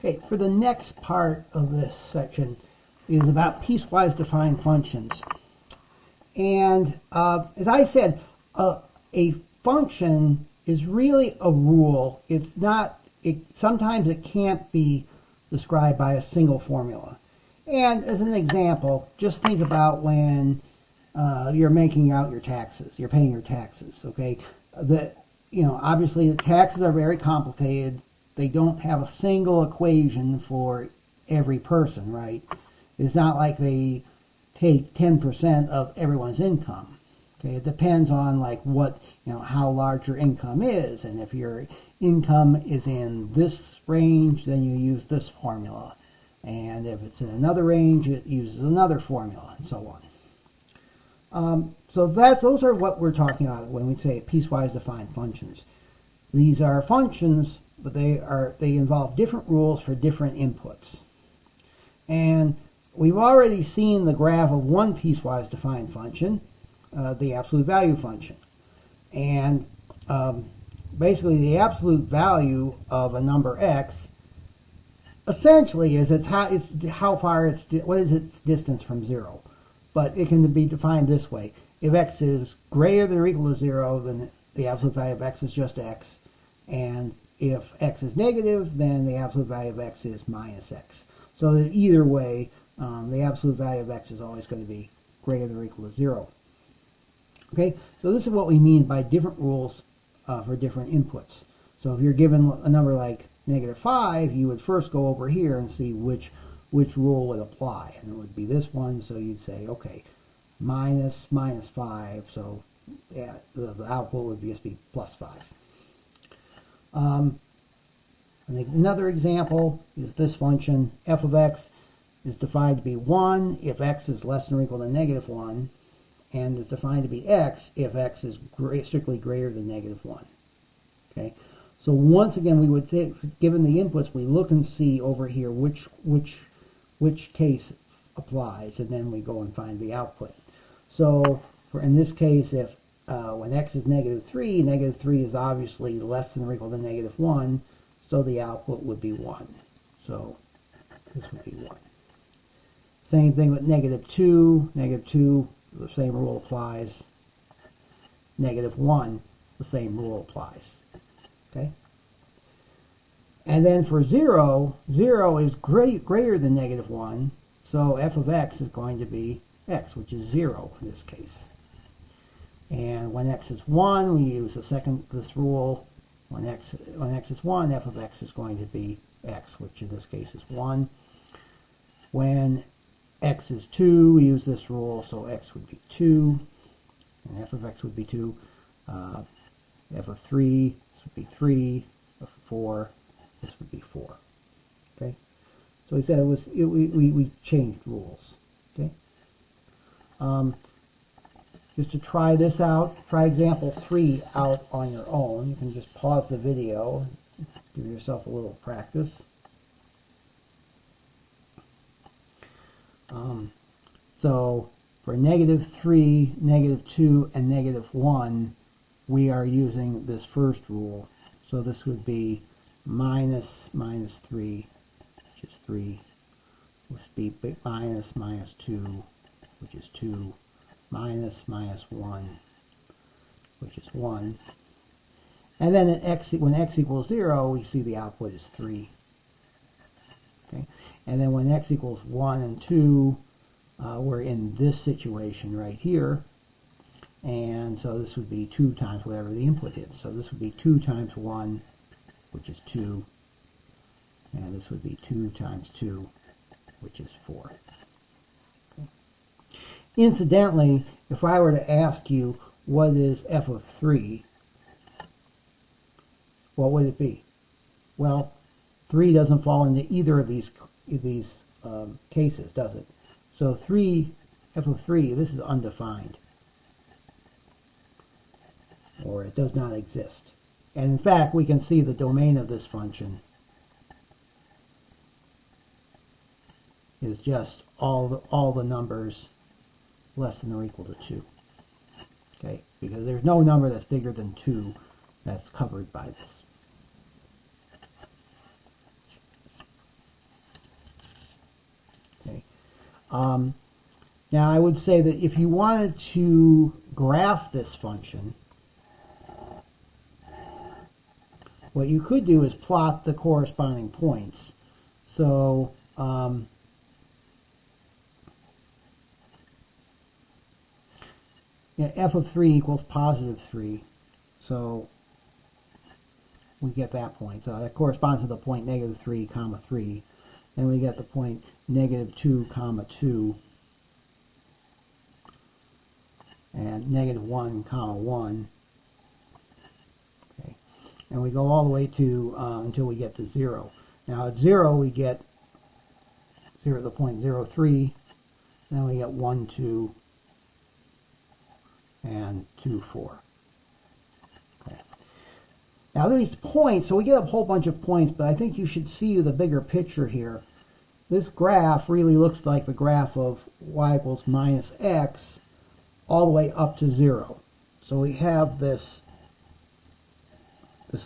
Okay, for the next part of this section is about piecewise defined functions. And as I said, a function is really a rule. It's not, sometimes it can't be described by a single formula. And as an example, just think about when you're making out your taxes, you're paying your taxes, okay? Obviously the taxes are very complicated. They don't have a single equation for every person, right? It's not like they take 10% of everyone's income. Okay, it depends on like what, how large your income is, and if your income is in this range, then you use this formula, and if it's in another range, it uses another formula, and so on. So those are what we're talking about when we say piecewise defined functions. These are functions, but they involve different rules for different inputs. And we've already seen the graph of one piecewise defined function, the absolute value function. And basically the absolute value of a number x essentially is what is its distance from 0. But it can be defined this way. If x is greater than or equal to 0, then the absolute value of x is just x. And if x is negative, then the absolute value of x is minus x. So that either way, the absolute value of x is always going to be greater than or equal to 0. Okay, so this is what we mean by different rules for different inputs. So if you're given a number like -5, you would first go over here and see which rule would apply. And it would be this one, so you'd say, okay, minus 5, so yeah, the output would just be +5. Another example is this function, f of x is defined to be 1 if x is less than or equal to -1, and is defined to be x if x is strictly greater than -1. Okay, so once again, we would given the inputs, we look and see over here which case applies, and then we go and find the output. So in this case, if when x is -3, -3 is obviously less than or equal to -1, so the output would be 1. So this would be 1. Same thing with -2. -2, the same rule applies. -1, the same rule applies. Okay? And then for 0, 0 is greater than -1, so f of x is going to be x, which is 0 in this case. And when x is 1, we use this rule. When x is 1, f of x is going to be x, which in this case is 1. When x is 2, we use this rule, so x would be 2, and f of x would be 2. F of 3, this would be 3. F of 4, this would be 4. Okay, so we said we changed rules. Okay, just to try this out, try example 3 out on your own. You can just pause the video, give yourself a little practice. So for -3, -2, and -1, we are using this first rule. So this would be minus 3, which is 3. This would be minus 2, which is 2. Minus 1, which is 1. And then when x equals 0, we see the output is 3. Okay? And then when x equals 1 and 2, we're in this situation right here. And so this would be 2 times whatever the input is. So this would be 2 times 1, which is 2. And this would be 2 times 2, which is 4. Incidentally, if I were to ask you what is f of 3, what would it be? Well, 3 doesn't fall into either of these cases, does it? So f of 3, this is undefined, or it does not exist. And in fact, we can see the domain of this function is just all the numbers less than or equal to 2. Okay, because there's no number that's bigger than 2 that's covered by this. Now I would say that if you wanted to graph this function, what you could do is plot the corresponding points. So yeah, f of 3 equals positive 3. So we get that point. So that corresponds to the point negative 3, comma 3. Then we get the point negative 2, comma 2. And negative 1, comma 1. Okay. And we go all the way to until we get to 0. Now at 0 we get the point 0, 3. Then we get 1, 2, and 2, 4. Okay. Now these points, so we get a whole bunch of points, but I think you should see the bigger picture here. This graph really looks like the graph of y equals minus x all the way up to 0. So we have this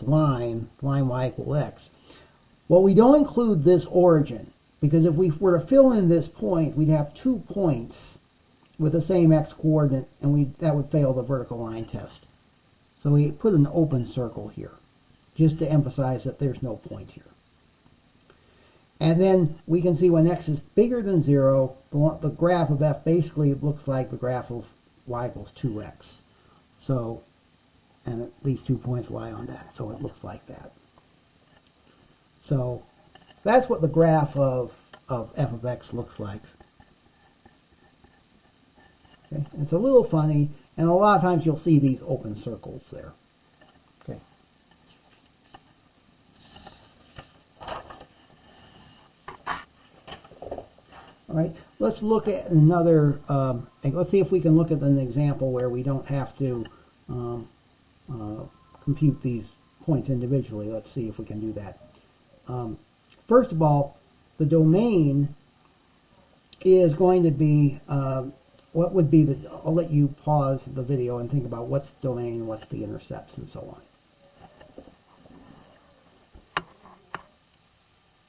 line y equal x. Well, we don't include this origin, because if we were to fill in this point, we'd have 2 points with the same x coordinate, and that would fail the vertical line test. So we put an open circle here, just to emphasize that there's no point here. And then we can see when x is bigger than 0, the graph of f basically looks like the graph of y equals 2x. So, and these 2 points lie on that, so it looks like that. So that's what the graph of f of x looks like. Okay. It's a little funny, and a lot of times you'll see these open circles there. Okay. All right, let's look at another, let's see if we can look at an example where we don't have to compute these points individually. Let's see if we can do that. First of all, the domain is going to be, what would be the, I'll let you pause the video and think about what's the domain, what's the intercepts, and so on.